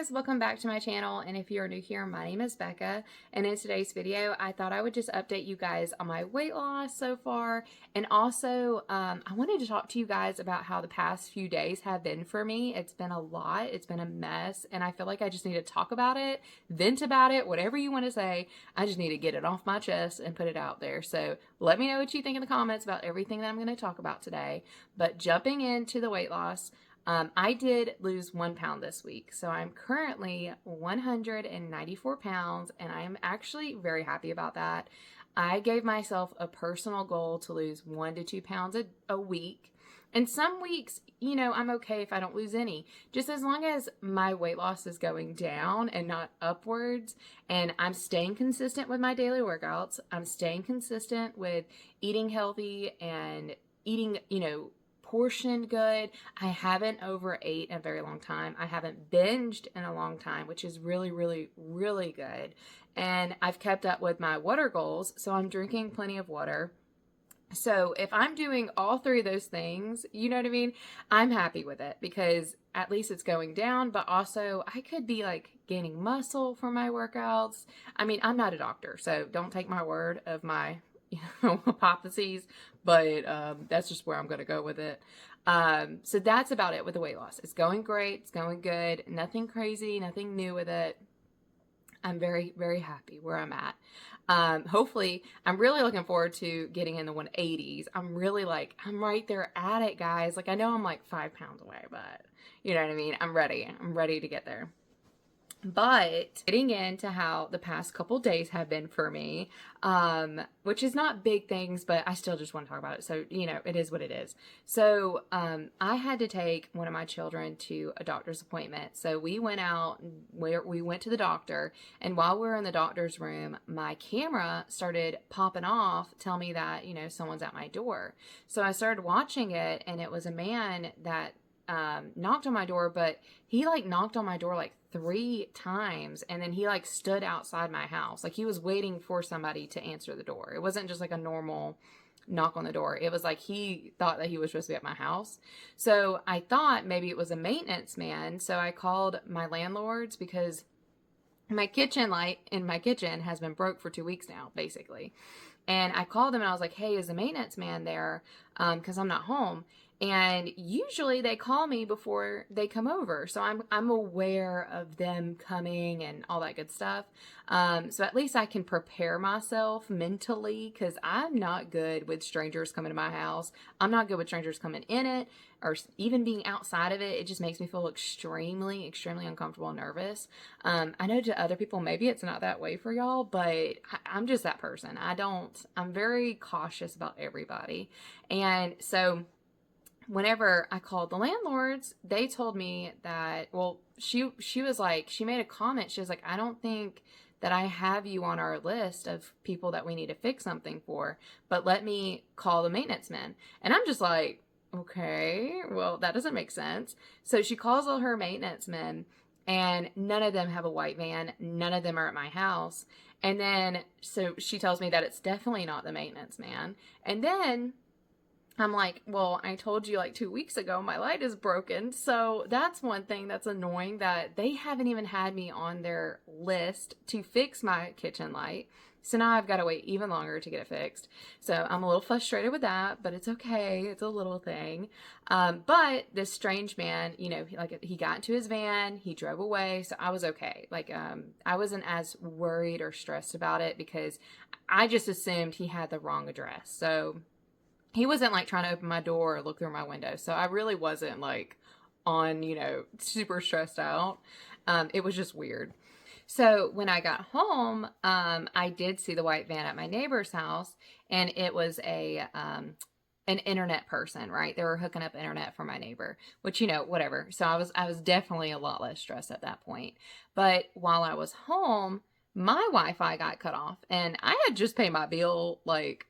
guys, welcome back to my channel, and if you're new here, my name is Becca, and in today's video I thought I would just update you guys on my weight loss so far, and also I wanted to talk to you guys about how the past few days have been for me. It's been a lot, it's been a mess, and I feel like I just need to talk about it, vent about it, whatever you want to say. I just need to get it off my chest and put it out there. So let me know what you think in the comments about everything that I'm going to talk about today. But jumping into the weight loss, I did lose 1 pound this week, so I'm currently 194 pounds, and I am actually very happy about that. I gave myself a personal goal to lose 1 to 2 pounds a week, and some weeks, you know, I'm okay if I don't lose any, just as long as my weight loss is going down and not upwards, and I'm staying consistent with my daily workouts. I'm staying consistent with eating healthy and eating, portioned good. I haven't overate in a very long time. I haven't binged in a long time, which is really, really, really good. And I've kept up with my water goals, so I'm drinking plenty of water. So if I'm doing all three of those things, you know what I mean? I'm happy with it because at least it's going down, but also I could be like gaining muscle for my workouts. I mean, I'm not a doctor, so don't take my word of my hypotheses, but that's just where I'm going to go with it. So that's about it with the weight loss. It's going great. It's going good. Nothing crazy, nothing new with it. I'm very, very happy where I'm at. Hopefully, I'm really looking forward to getting in the 180s. I'm right there at it, guys. Like, I know I'm like 5 pounds away, but you know what I mean? I'm ready. I'm ready to get there. But getting into how the past couple days have been for me, which is not big things, but I still just want to talk about it. So, it is what it is. So, I had to take one of my children to a doctor's appointment. So we went out, we went to the doctor, and while we were in the doctor's room, my camera started popping off, telling me that, someone's at my door. So I started watching it, and it was a man that knocked on my door, but he knocked on my door 3 times, and then he stood outside my house. He was waiting for somebody to answer the door. It wasn't just a normal knock on the door. It was he thought that he was supposed to be at my house. So I thought maybe it was a maintenance man. So I called my landlords because my kitchen light in my kitchen has been broke for 2 weeks now, basically. And I called them and I was like, hey, is the maintenance man there? Because I'm not home. And usually they call me before they come over. So I'm aware of them coming and all that good stuff. So at least I can prepare myself mentally, because I'm not good with strangers coming to my house. I'm not good with strangers coming in it or even being outside of it. It just makes me feel extremely, extremely uncomfortable and nervous. I know to other people, maybe it's not that way for y'all, but I'm just that person. I'm very cautious about everybody. And so whenever I called the landlords, they told me that, well, she was she made a comment. She was like, I don't think that I have you on our list of people that we need to fix something for, but let me call the maintenance men. And I'm just like, okay, well, that doesn't make sense. So she calls all her maintenance men, and none of them have a white van. None of them are at my house. And then, so she tells me that it's definitely not the maintenance man. And then I'm like, well, I told you 2 weeks ago my light is broken. So that's one thing that's annoying, that they haven't even had me on their list to fix my kitchen light. So now I've got to wait even longer to get it fixed. So I'm a little frustrated with that, but it's okay. It's a little thing. But this strange man, he got into his van, he drove away. So I was okay. I wasn't as worried or stressed about it because I just assumed he had the wrong address. So he wasn't trying to open my door or look through my window. So I really wasn't on, super stressed out. It was just weird. So when I got home, I did see the white van at my neighbor's house, and it was an internet person, right? They were hooking up internet for my neighbor, which, whatever. So I was definitely a lot less stressed at that point. But while I was home, my Wi-Fi got cut off, and I had just paid my bill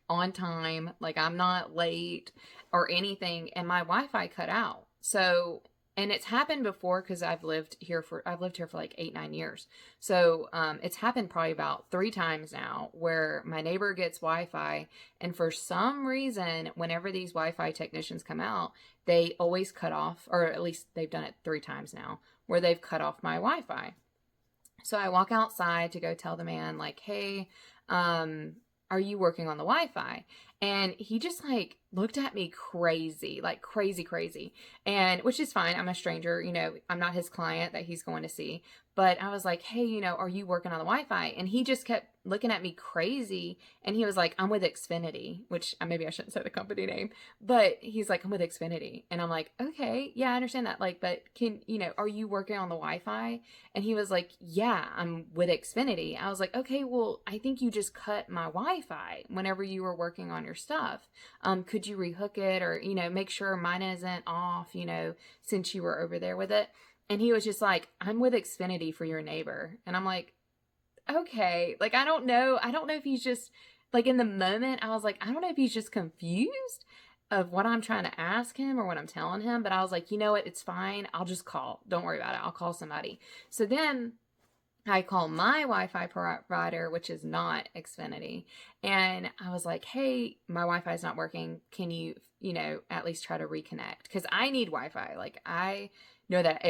on time. I'm not late or anything, and my Wi-Fi cut out. So, and it's happened before because I've lived here for 8-9 years. So, it's happened probably about 3 times now where my neighbor gets Wi-Fi, and for some reason, whenever these Wi-Fi technicians come out, they always cut off, or at least they've done it 3 times now, where they've cut off my Wi-Fi. So I walk outside to go tell the man, like, hey, are you working on the Wi-Fi? And he just like looked at me crazy, like crazy, crazy. And which is fine. I'm a stranger, you know, I'm not his client that he's going to see. But I was like, hey, you know, are you working on the Wi-Fi? And he just kept looking at me crazy. And he was like, I'm with Xfinity, which maybe I shouldn't say the company name, but he's like, I'm with Xfinity. And I'm like, okay, yeah, I understand that. Like, but are you working on the Wi-Fi? And he was like, yeah, I'm with Xfinity. I was like, okay, well, I think you just cut my Wi-Fi whenever you were working on your stuff. Could you rehook it or, make sure mine isn't off, since you were over there with it? And he was just like, I'm with Xfinity for your neighbor. And I'm like, okay. Like, I don't know. I don't know if he's just, like, in the moment, I was like, I don't know if he's just confused of what I'm trying to ask him or what I'm telling him. But I was like, you know what? It's fine. I'll just call. Don't worry about it. I'll call somebody. So then I call my Wi-Fi provider, which is not Xfinity. And I was like, hey, my Wi-Fi is not working. Can you, at least try to reconnect? Because I need Wi-Fi. Like, I know that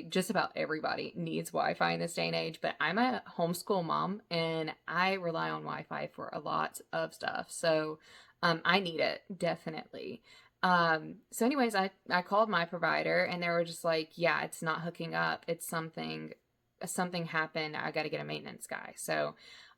just about everybody needs Wi-Fi in this day and age, but I'm a homeschool mom and I rely on Wi-Fi for a lot of stuff. So I need it, definitely. So anyways, I called my provider and they were just like, yeah, it's not hooking up. It's something happened. I got to get a maintenance guy. So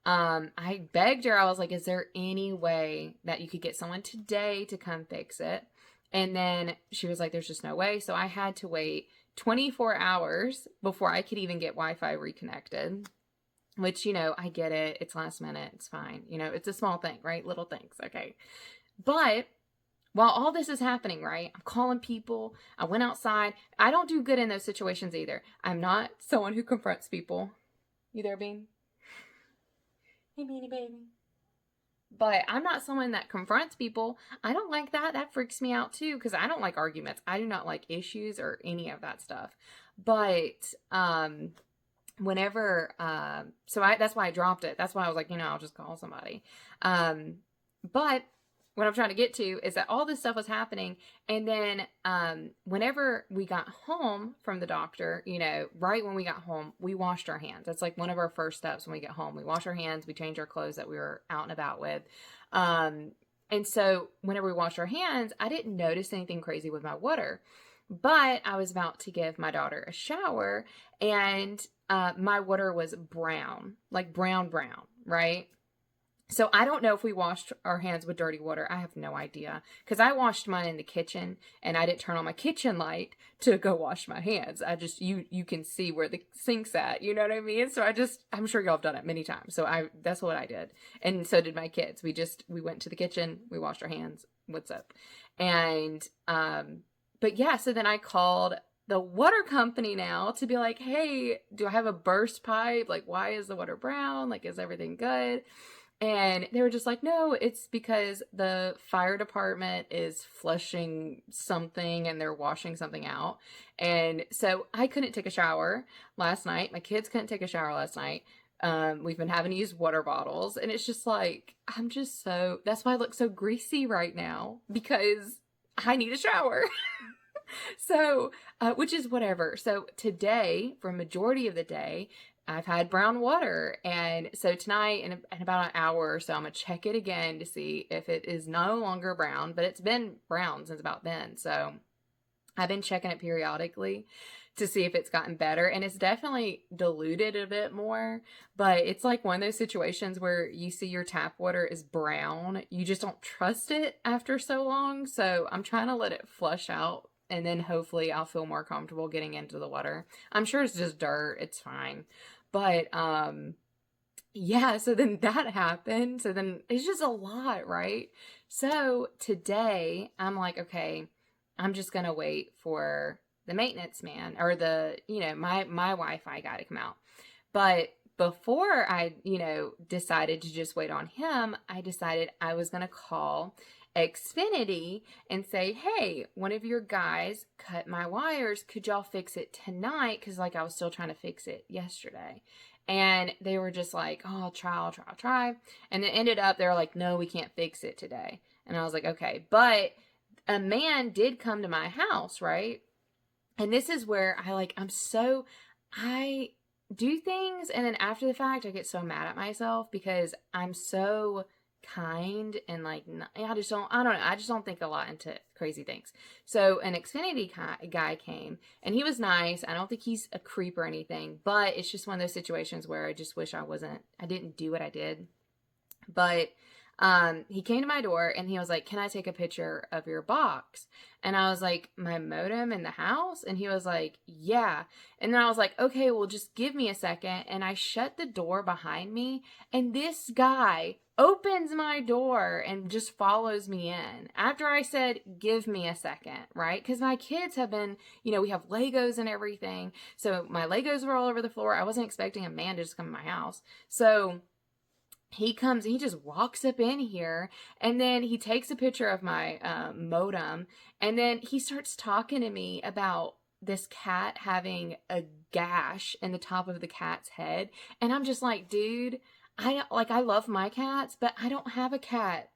I begged her. I was like, is there any way that you could get someone today to come fix it? And then she was like, there's just no way. So I had to wait 24 hours before I could even get Wi-Fi reconnected, which, I get it. It's last minute. It's fine. It's a small thing, right? Little things. Okay. But while all this is happening, right, I'm calling people. I went outside. I don't do good in those situations either. I'm not someone who confronts people. You there, Bean? Hey, Beanie Baby. But I'm not someone that confronts people. I don't like that. That freaks me out too, because I don't like arguments. I do not like issues or any of that stuff. But whenever that's why I dropped it. That's why I was like, I'll just call somebody. But what I'm trying to get to is that all this stuff was happening. And then whenever we got home from the doctor, right when we got home, we washed our hands. That's like one of our first steps when we get home. We wash our hands, we change our clothes that we were out and about with. And so whenever we washed our hands, I didn't notice anything crazy with my water. But I was about to give my daughter a shower and my water was brown, like brown, right? So I don't know if we washed our hands with dirty water. I have no idea. Because I washed mine in the kitchen and I didn't turn on my kitchen light to go wash my hands. You can see where the sink's at. You know what I mean? So I'm sure y'all have done it many times. So that's what I did. And so did my kids. We went to the kitchen. We washed our hands. What's up? And, but yeah, so then I called the water company now to be like, hey, do I have a burst pipe? Like, why is the water brown? Like, is everything good? And they were just like, no, it's because the fire department is flushing something and they're washing something out. And so I couldn't take a shower last night. My kids couldn't take a shower last night. We've been having to use water bottles. And it's just like, that's why I look so greasy right now, because I need a shower. So, which is whatever. So today, for a majority of the day, I've had brown water. And so tonight, in about an hour or so, I'm going to check it again to see if it is no longer brown. But it's been brown since about then. So I've been checking it periodically to see if it's gotten better. And it's definitely diluted a bit more. But it's like one of those situations where you see your tap water is brown. You just don't trust it after so long. So I'm trying to let it flush out. And then hopefully I'll feel more comfortable getting into the water. I'm sure it's just dirt. It's fine. But, yeah, so then that happened. So then it's just a lot, right? So today I'm like, okay, I'm just going to wait for the maintenance man or my Wi-Fi guy to come out. But before I, decided to just wait on him, I decided I was going to call Xfinity and say, hey, one of your guys cut my wires. Could y'all fix it tonight? Because I was still trying to fix it yesterday. And they were just like, oh, I'll try. And it ended up, they were like, no, we can't fix it today. And I was like, okay. But a man did come to my house, right? And this is where I do things, and then after the fact, I get so mad at myself because I'm so kind and like, I don't know. I just don't think a lot into crazy things. So an Xfinity guy came, and he was nice. I don't think he's a creep or anything, but it's just one of those situations where I just wish I didn't do what I did. But he came to my door and he was like, "Can I take a picture of your box?" And I was like, "My modem in the house?" And he was like, "Yeah." And then I was like, "Okay, well, just give me a second." And I shut the door behind me, and this guy opens my door and just follows me in after I said, "Give me a second," right? Because my kids have been, we have Legos and everything. So my Legos were all over the floor. I wasn't expecting a man to just come to my house. So he comes, he just walks up in here, and then he takes a picture of my modem, and then he starts talking to me about this cat having a gash in the top of the cat's head. And I'm just like, dude, I love my cats, but I don't have a cat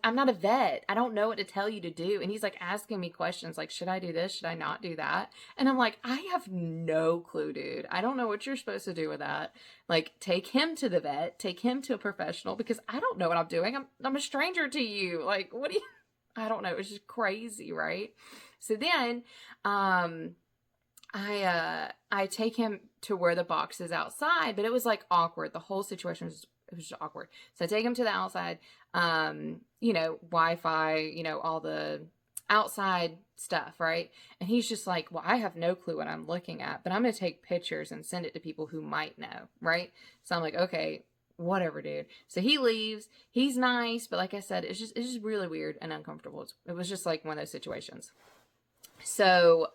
I'm not a vet. I don't know what to tell you to do. And he's like asking me questions like, should I do this? Should I not do that? And I'm like, I have no clue, dude. I don't know what you're supposed to do with that. Like, take him to the vet, take him to a professional, because I don't know what I'm doing. I'm a stranger to you. Like, what do you, I don't know. It's just crazy, right? So then, I take him to where the box is outside, but it was like awkward. The whole situation was just awkward. So I take him to the outside, Wi-Fi, all the outside stuff, right? And he's just like, well, I have no clue what I'm looking at, but I'm going to take pictures and send it to people who might know, right? So I'm like, okay, whatever, dude. So he leaves. He's nice, but like I said, it's just really weird and uncomfortable. It was just like one of those situations. So,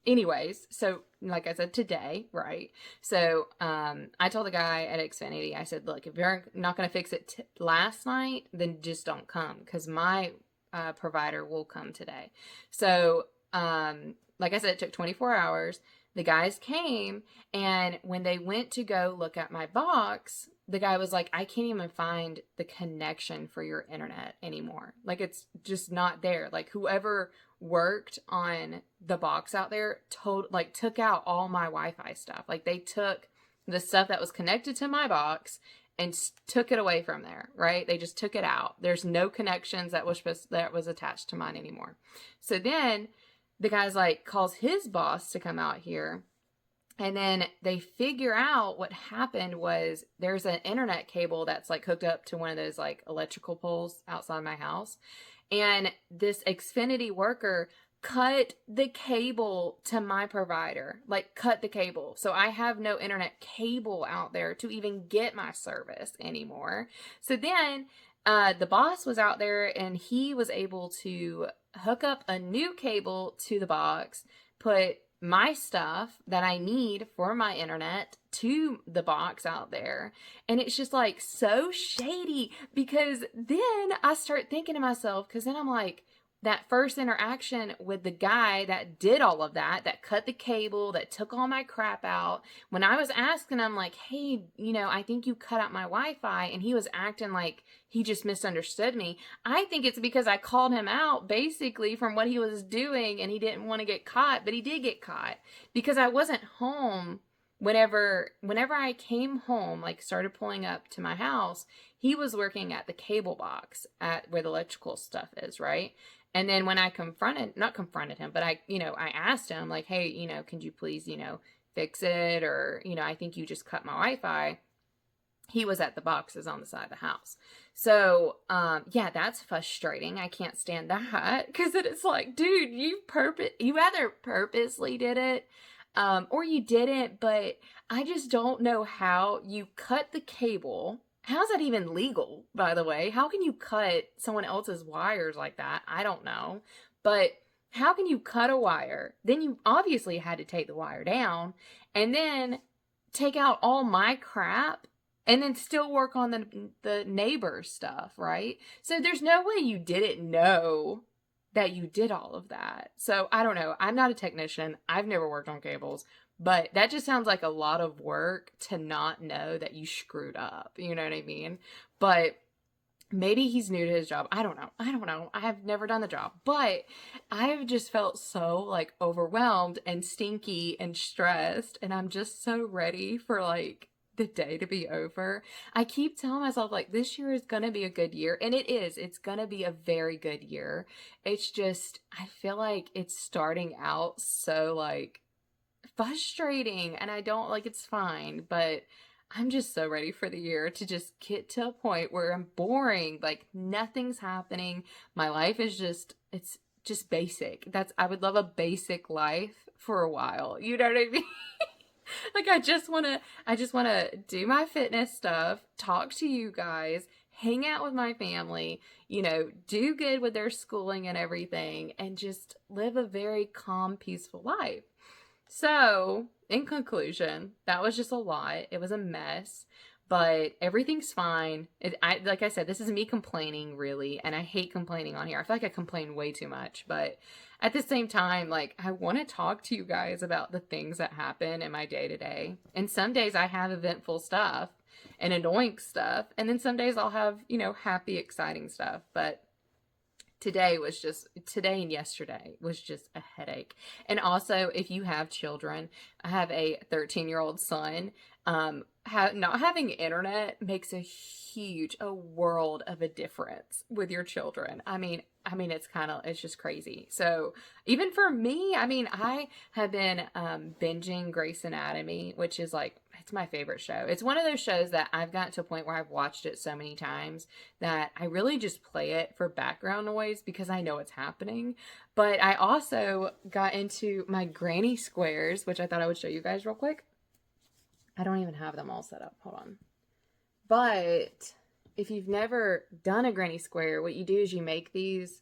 anyways, so like I said, today, right? So I told the guy at Xfinity, I said, look, if you're not going to fix it last night, then just don't come, because my provider will come today. So like I said, it took 24 hours. The guys came, and when they went to go look at my box, the guy was like, I can't even find the connection for your internet anymore. Like, it's just not there. Like, whoever worked on the box out there took out all my Wi-Fi stuff. Like, they took the stuff that was connected to my box and took it away from there, right? They just took it out. There's no connections that was attached to mine anymore. So then the guy's like, calls his boss to come out here. And then they figure out what happened was there's an internet cable that's like hooked up to one of those like electrical poles outside my house. And this Xfinity worker cut the cable to my provider, like cut the cable. So I have no internet cable out there to even get my service anymore. So then the boss was out there, and he was able to hook up a new cable to the box, put my stuff that I need for my internet to the box out there. And it's just like so shady, because then I start thinking to myself, because then I'm like, that first interaction with the guy that did all of that cut the cable, that took all my crap out, when I was asking him like, hey, I think you cut out my Wi-Fi, and he was acting like he just misunderstood me. I think it's because I called him out basically from what he was doing, and he didn't want to get caught, but he did get caught because I wasn't home. Whenever I came home, like started pulling up to my house, he was working at the cable box at where the electrical stuff is, right? And then when I not confronted him, but I asked him like, hey, can you please, fix it? Or, I think you just cut my Wi-Fi. He was at the boxes on the side of the house. So, yeah, that's frustrating. I can't stand that, because it's like, dude, you either purposely did it, or you didn't, but I just don't know how you cut the cable. How's that even legal, by the way? How can you cut someone else's wires like that? I don't know. But how can you cut a wire? Then you obviously had to take the wire down and then take out all my crap and then still work on the neighbor's stuff, right? So there's no way you didn't know that you did all of that. So I don't know. I'm not a technician. I've never worked on cables. But that just sounds like a lot of work to not know that you screwed up. You know what I mean? But Maybe he's new to his job. I don't know. I don't know. I have never done the job, but I've just felt so like overwhelmed and stinky and stressed. And I'm just so ready for like the day to be over. I keep telling myself like this year is going to be a good year. And it is. It's going to be a very good year. It's just, I feel like it's starting out so like frustrating, and I don't like it's fine, but I'm just so ready for the year to just get to a point where I'm boring, like nothing's happening. My life is just it's just basic. That's I would love a basic life for a while. You know what I mean? Like I just want to do my fitness stuff, talk to you guys, hang out with my family, do good with their schooling and everything, and just live a very calm, peaceful life. So, in conclusion, that was just a lot. It was a mess, but everything's fine. Like I said, this is me complaining, really, and I hate complaining on here. I feel like I complain way too much, but at the same time, like, I want to talk to you guys about the things that happen in my day to day. And some days I have eventful stuff and annoying stuff, and then some days I'll have, happy, exciting stuff, but today and yesterday was just a headache. And also, if you have children, I have a 13-year-old son. Not having internet makes a world of a difference with your children. It's just crazy. So even for me, I have been binging Grey's Anatomy, which is like, it's my favorite show. It's one of those shows that I've gotten to a point where I've watched it so many times that I really just play it for background noise because I know what's happening. But I also got into my granny squares, which I thought I would show you guys real quick. I don't even have them all set up. Hold on. But if you've never done a granny square, what you do is you make these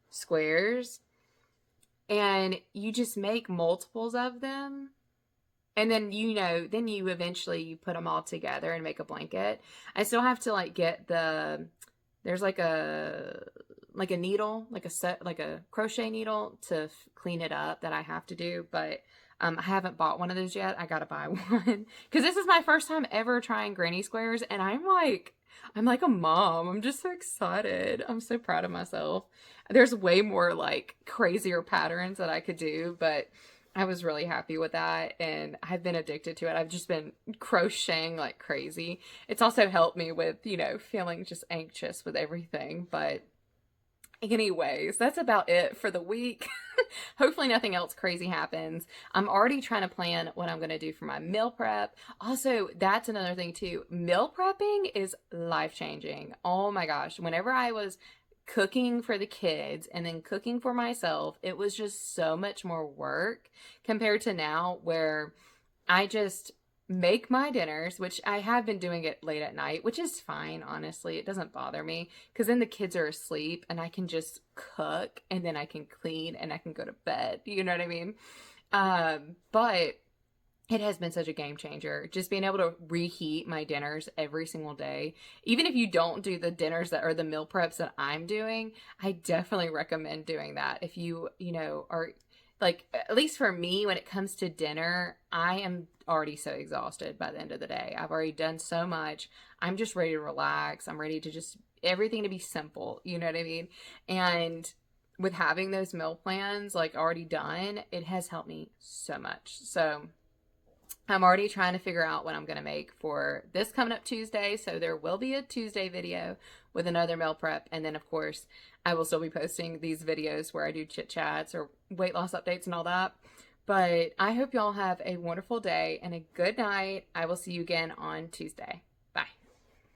squares and you just make multiples of them. And then, you eventually you put them all together and make a blanket. I still have to like get there's like a needle, like a crochet needle to clean it up that I have to do. But I haven't bought one of those yet. I gotta buy one because this is my first time ever trying granny squares, and I'm like a mom. I'm just so excited. I'm so proud of myself. There's way more like crazier patterns that I could do, but I was really happy with that, and I've been addicted to it. I've just been crocheting like crazy. It's also helped me with, feeling just anxious with everything, but anyways, that's about it for the week. Hopefully nothing else crazy happens. I'm already trying to plan what I'm going to do for my meal prep. Also, that's another thing too. Meal prepping is life-changing. Oh my gosh. Whenever I was cooking for the kids and then cooking for myself, it was just so much more work compared to now where I just make my dinners, which I have been doing it late at night, which is fine, honestly. It doesn't bother me because then the kids are asleep and I can just cook and then I can clean and I can go to bed. You know what I mean? But it has been such a game changer. Just being able to reheat my dinners every single day. Even if you don't do the dinners that are the meal preps that I'm doing, I definitely recommend doing that. If you are like, at least for me, when it comes to dinner, I am already so exhausted by the end of the day. I've already done so much. I'm just ready to relax. I'm ready to just everything to be simple. You know what I mean? And with having those meal plans like already done, it has helped me so much. So I'm already trying to figure out what I'm going to make for this coming up Tuesday. So there will be a Tuesday video with another meal prep. And then, of course, I will still be posting these videos where I do chit chats or weight loss updates and all that. But I hope y'all have a wonderful day and a good night. I will see you again on Tuesday.